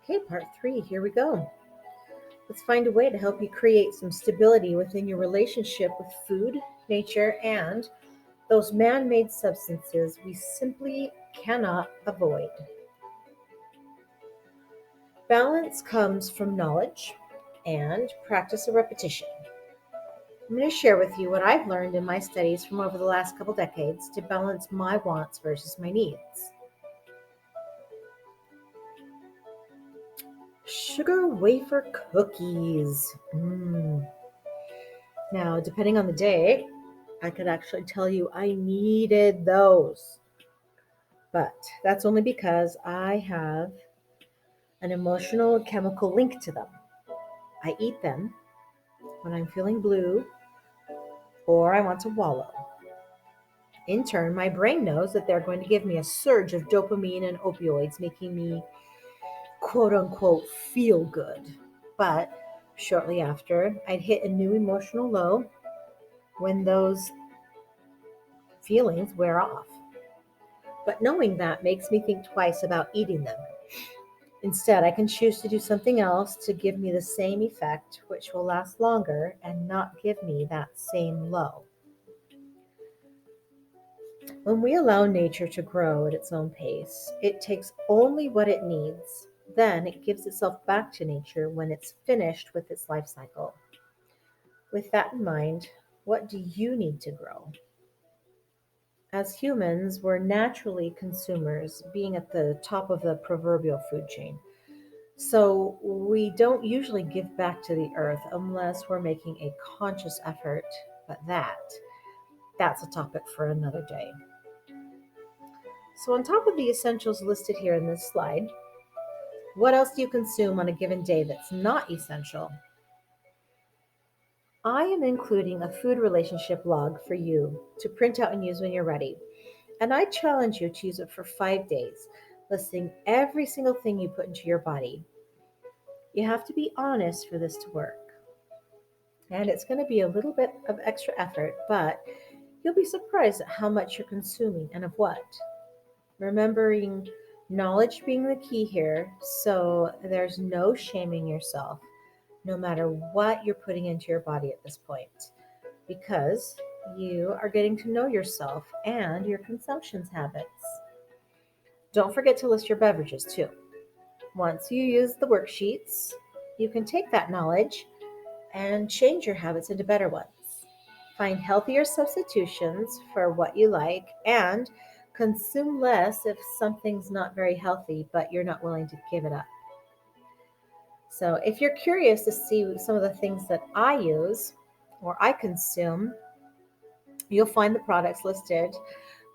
Okay, part three, here we go. Let's find a way to help you create some stability within your relationship with food, nature, and those man made substances we simply cannot avoid. Balance comes from knowledge and practice of repetition. I'm going to share with you what I've learned in my studies from over the last couple decades to balance my wants versus my needs. Sugar wafer cookies. Now, depending on the day, I could actually tell you I needed those. But that's only because I have an emotional chemical link to them. I eat them when I'm feeling blue or I want to wallow. In turn, my brain knows that they're going to give me a surge of dopamine and opioids, making me quote unquote feel good. But shortly after, I'd hit a new emotional low when those feelings wear off. But knowing that makes me think twice about eating them. Instead, I can choose to do something else to give me the same effect, which will last longer and not give me that same low. When we allow nature to grow at its own pace, it takes only what it needs. Then it gives itself back to nature when it's finished with its life cycle. With that in mind, what do you need to grow? As humans, we're naturally consumers, being at the top of the proverbial food chain. So we don't usually give back to the earth unless we're making a conscious effort, but that's a topic for another day. So on top of the essentials listed here in this slide, what else do you consume on a given day that's not essential? I am including a food relationship log for you to print out and use when you're ready. And I challenge you to use it for 5 days, listing every single thing you put into your body. You have to be honest for this to work. And it's going to be a little bit of extra effort, but you'll be surprised at how much you're consuming and of what. Remembering knowledge being the key here, so there's no shaming yourself, no matter what you're putting into your body at this point, because you are getting to know yourself and your consumption habits. Don't forget to list your beverages too. Once you use the worksheets, you can take that knowledge and change your habits into better ones. Find healthier substitutions for what you like and consume less if something's not very healthy but you're not willing to give it up. So, if you're curious to see some of the things that I use or I consume, you'll find the products listed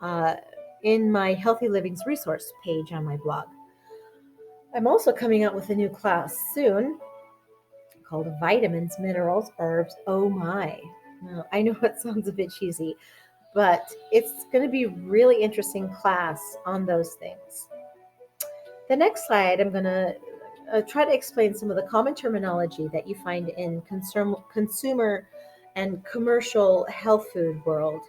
uh, in my Healthy Livings resource page on my blog. I'm also coming out with a new class soon called Vitamins, Minerals, Herbs. Oh my. Now, I know it sounds a bit cheesy, but it's going to be really interesting class on those things. The next slide, I'm going to try to explain some of the common terminology that you find in consumer and commercial health food world.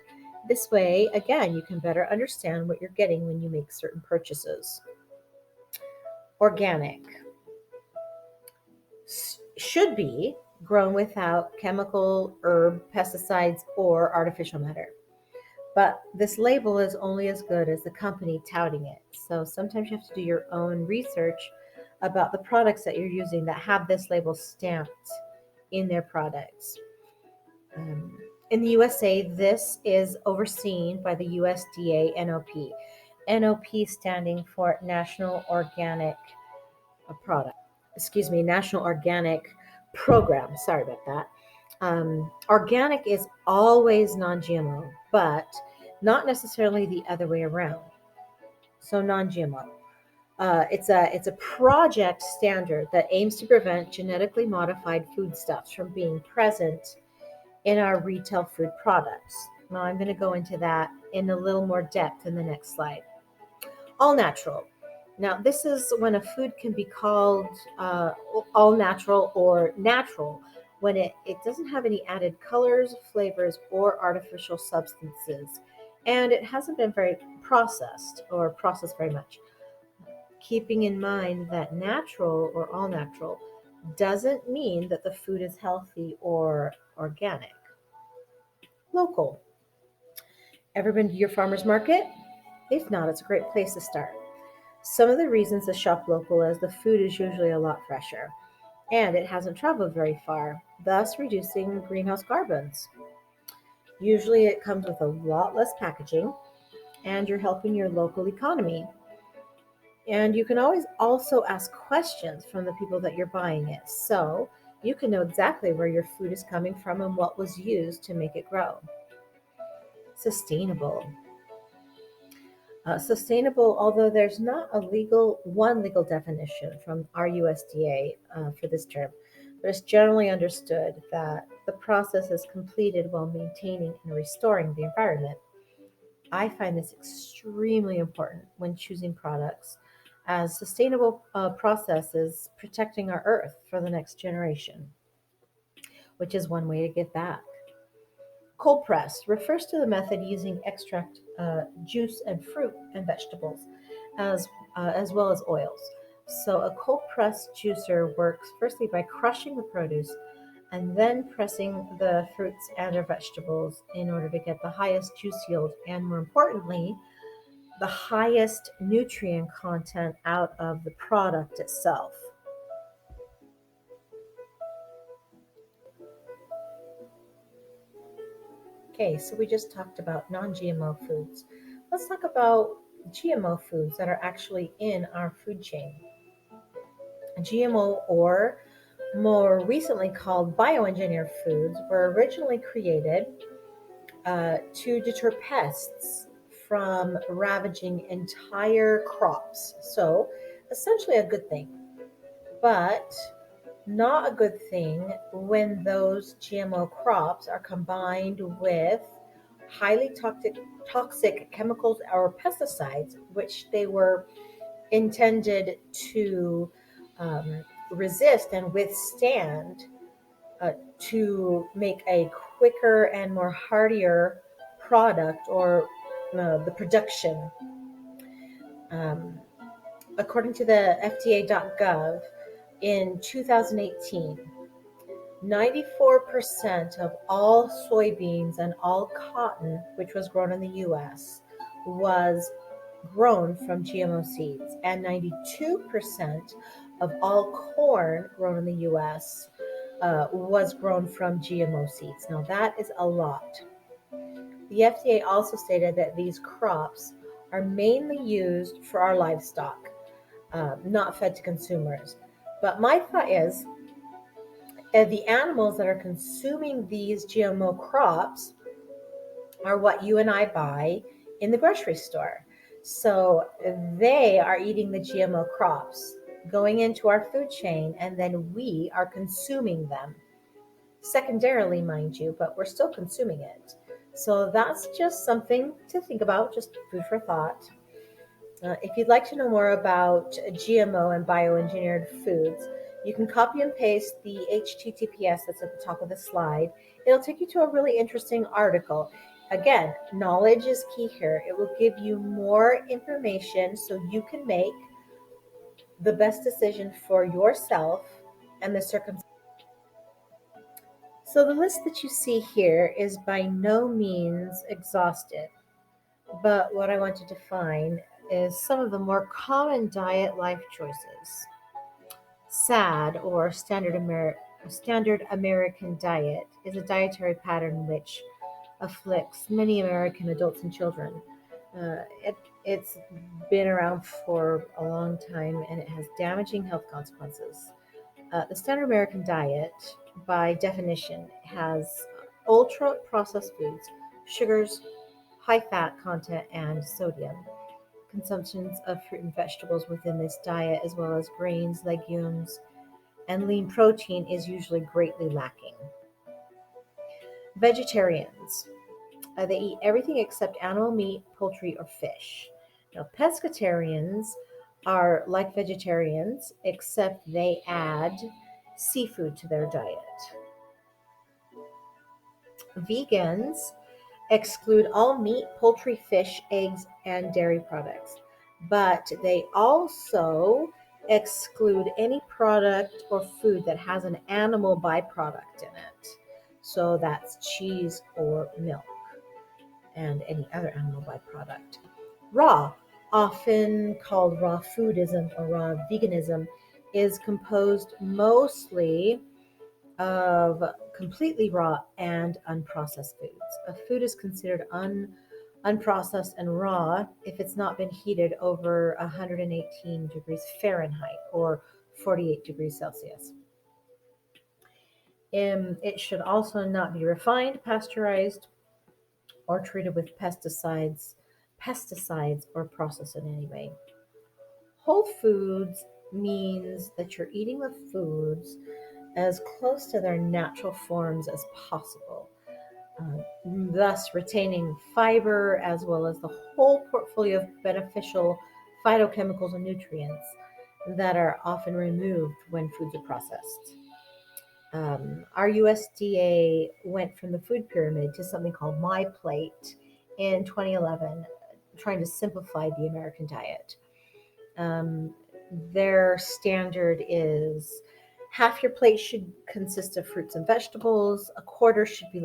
This way, again, you can better understand what you're getting when you make certain purchases. Organic should be grown without chemical, herb, pesticides, or artificial matter. But this label is only as good as the company touting it. So sometimes you have to do your own research about the products that you're using that have this label stamped in their products. In the USA, this is overseen by the USDA NOP. NOP standing for National Organic Product. Excuse me, National Organic Program. Sorry about that. Organic is always non-GMO, but not necessarily the other way around. So non-GMO. It's a project standard that aims to prevent genetically modified foodstuffs from being present in our retail food products. Now I'm going to go into that in a little more depth in the next slide. All natural. Now this is when a food can be called all natural or natural when it doesn't have any added colors, flavors, or artificial substances, and it hasn't been very processed or processed very much. keeping in mind that natural or all natural doesn't mean that the food is healthy or organic. Local. Ever been to your farmer's market? If not, it's a great place to start. Some of the reasons to shop local is the food is usually a lot fresher and it hasn't traveled very far, thus reducing greenhouse carbons. Usually it comes with a lot less packaging and you're helping your local economy. And you can always also ask questions from the people that you're buying it. So you can know exactly where your food is coming from and what was used to make it grow. Sustainable. Sustainable, although there's not a legal definition from our USDA for this term, but it's generally understood that the process is completed while maintaining and restoring the environment. I find this extremely important when choosing products, as sustainable processes protecting our earth for the next generation, which is one way to give back. Cold press refers to the method using extract, juice, and fruit and vegetables, as well as oils. So a cold press juicer works firstly by crushing the produce and then pressing the fruits and or vegetables in order to get the highest juice yield and, more importantly, the highest nutrient content out of the product itself. Okay, so we just talked about non GMO foods. Let's talk about GMO foods that are actually in our food chain. GMO, or more recently called bioengineered foods, were originally created to deter pests from ravaging entire crops. So, essentially, a good thing. But not a good thing when those GMO crops are combined with highly toxic chemicals or pesticides, which they were intended to resist and withstand to make a quicker and more hardier product or the production. Um, According to the FDA.gov, in 2018, 94% of all soybeans and all cotton, which was grown in the US, was grown from GMO seeds, and 92% of all corn grown in the US was grown from GMO seeds. Now, that is a lot. The FDA also stated that these crops are mainly used for our livestock, not fed to consumers. But my thought is, the animals that are consuming these GMO crops are what you and I buy in the grocery store. So they are eating the GMO crops, going into our food chain, and then we are consuming them. Secondarily, mind you, but we're still consuming it. So that's just something to think about, just food for thought. If you'd like to know more about GMO and bioengineered foods, you can copy and paste the HTTPS that's at the top of the slide. It'll take you to a really interesting article. Again, knowledge is key here. It will give you more information so you can make the best decision for yourself and the circumstances. So the list that you see here is by no means exhaustive. But what I want to define is some of the more common diet life choices. SAD, or Standard American Diet, is a dietary pattern which afflicts many American adults and children. It's been around for a long time and it has damaging health consequences. The Standard American Diet, by definition, has ultra processed foods, sugars, high fat content, and sodium. Consumptions of fruit and vegetables within this diet, as well as grains, legumes, and lean protein, is usually greatly lacking. Vegetarians, they eat everything except animal meat, poultry, or fish. Now, pescatarians are like vegetarians, except they add seafood to their diet. Vegans exclude all meat, poultry, fish, eggs, and dairy products. but they also exclude any product or food that has an animal byproduct in it. So that's cheese or milk and any other animal byproduct. Raw, often called raw foodism or raw veganism, is composed mostly of completely raw and unprocessed foods. A food is considered unprocessed and raw if it's not been heated over 118 degrees Fahrenheit or 48 degrees Celsius. It should also not be refined, pasteurized, or treated with pesticides or processed in any way. Whole foods means that you're eating the foods as close to their natural forms as possible, thus retaining fiber as well as the whole portfolio of beneficial phytochemicals and nutrients that are often removed when foods are processed. Our USDA went from the food pyramid to something called My Plate in 2011, trying to simplify the American diet. Um, their standard is half your plate should consist of fruits and vegetables, a quarter should be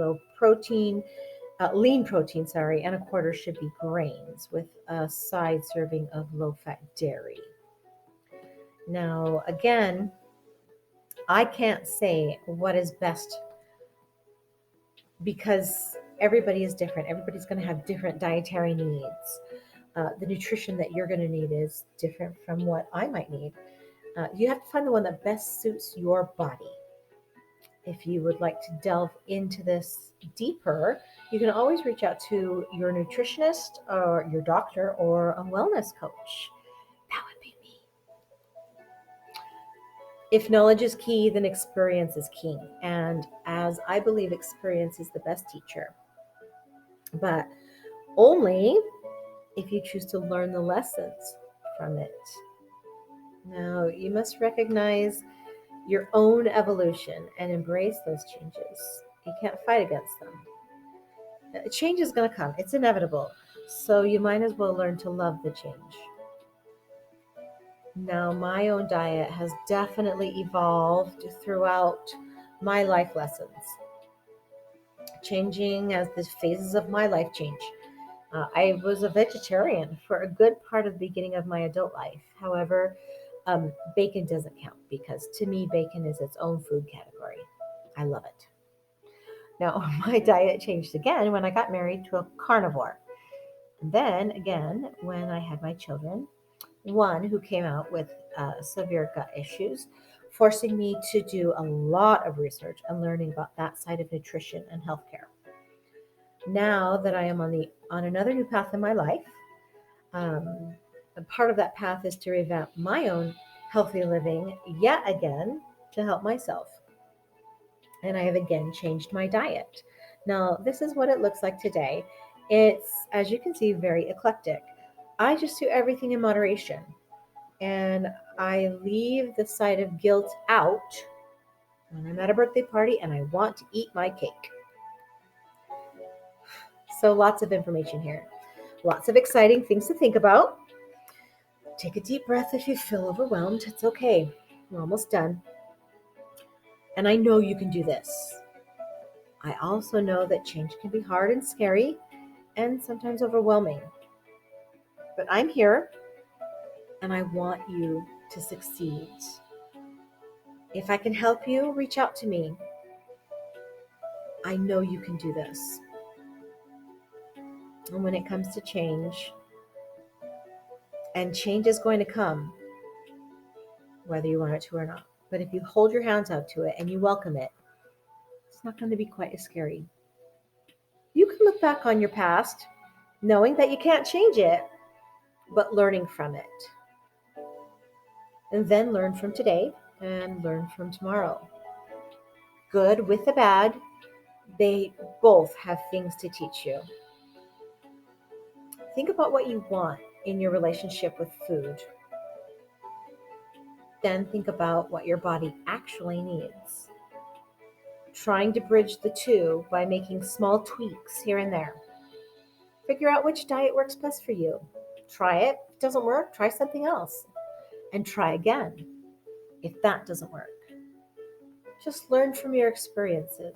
lean protein, sorry, and a quarter should be grains with a side serving of low fat dairy. Now, again, I can't say what is best because everybody is different. Everybody's going to have different dietary needs. The nutrition that you're going to need is different from what I might need. You have to find the one that best suits your body. If you would like to delve into this deeper, you can always reach out to your nutritionist or your doctor or a wellness coach. That would be me. If knowledge is key, then experience is king. And as I believe, experience is the best teacher, but only if you choose to learn the lessons from it. Now, you must recognize your own evolution and embrace those changes. You can't fight against them. Change is going to come, it's inevitable. So you might as well learn to love the change. Now, my own diet has definitely evolved throughout my life lessons, changing as the phases of my life change. I was a vegetarian for a good part of the beginning of my adult life. However, bacon doesn't count because to me, bacon is its own food category. I love it. Now, my diet changed again when I got married to a carnivore. And then again, when I had my children, one who came out with severe gut issues, forcing me to do a lot of research and learning about that side of nutrition and healthcare. Now that I am on another new path in my life, a part of that path is to revamp my own healthy living yet again to help myself. And I have again changed my diet. Now, this is what it looks like today. It's, as you can see, very eclectic. I just do everything in moderation. And I leave the side of guilt out when I'm at a birthday party and I want to eat my cake. So, lots of information here. Lots of exciting things to think about. Take a deep breath if you feel overwhelmed. It's okay. We're almost done. And I know you can do this. I also know that change can be hard and scary and sometimes overwhelming. But I'm here and I want you to succeed. If I can help you, reach out to me. I know you can do this. And when it comes to change, and change is going to come, whether you want it to or not. But if you hold your hands out to it and you welcome it, it's not going to be quite as scary. You can look back on your past, knowing that you can't change it, but learning from it. And then learn from today and learn from tomorrow. Good with the bad, they both have things to teach you. Think about what you want in your relationship with food. Then think about what your body actually needs. Trying to bridge the two by making small tweaks here and there. Figure out which diet works best for you. Try it, it doesn't work, try something else and try again if that doesn't work. Just learn from your experiences.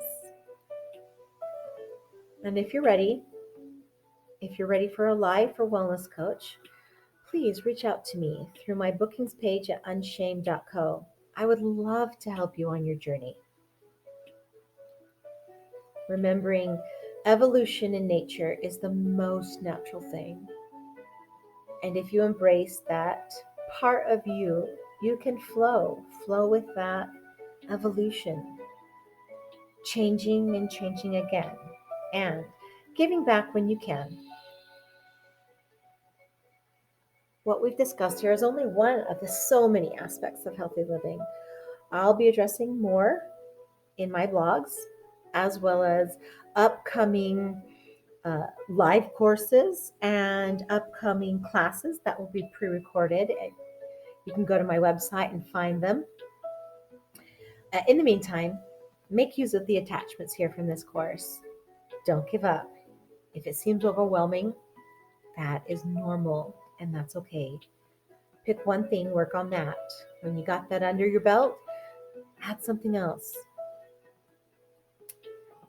And if you're ready for a live or wellness coach, please reach out to me through my bookings page at unshamed.co. I would love to help you on your journey. Remembering evolution in nature is the most natural thing. And if you embrace that part of you, you can flow with that evolution, changing and changing again, and giving back when you can. What we've discussed here is only one of the so many aspects of healthy living. I'll be addressing more in my blogs, as well as upcoming live courses and upcoming classes that will be pre-recorded. You can go to my website and find them. In the meantime, make use of the attachments here from this course. Don't give up. If it seems overwhelming, that is normal and that's okay. Pick one thing, work on that. When you got that under your belt, add something else.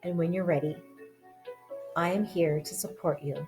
And when you're ready, I am here to support you.